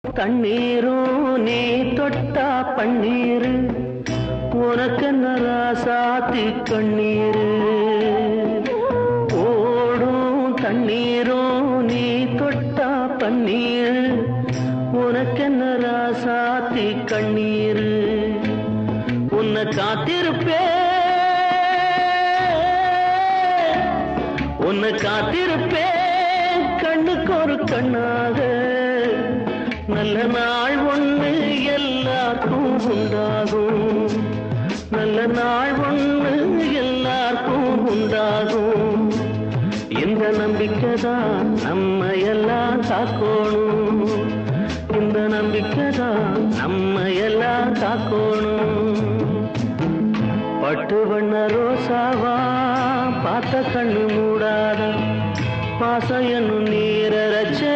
கண்ணீரும் நீ தொட்டா பன்னீரு உனக்கென்ன ராசாத்தி கண்ணீரு ஓடும் தண்ணீரும் நீ தொட்டா பன்னீரு உனக்கென்ன ராசாத்தி கண்ணீரு உன்னை காத்திருப்பேன் கண்ணுக்கு ஒரு கண்ணாக நல்ல நாள் ஒண்ணு எல்லாருக்கும் உண்டாகும் நல்ல நாள் ஒண்ணு எல்லாருக்கும் உண்டாகும் இந்த நம்பிக்கைதான் நம்ம எல்லாம் காக்கணும் இந்த நம்பிக்கைதான் நம்ம எல்லாம் காக்கணும் பட்டு வண்ண ரோசாவா பார்த்த கண்ணு மூடாத பாசம் என்னும் நீரச்சே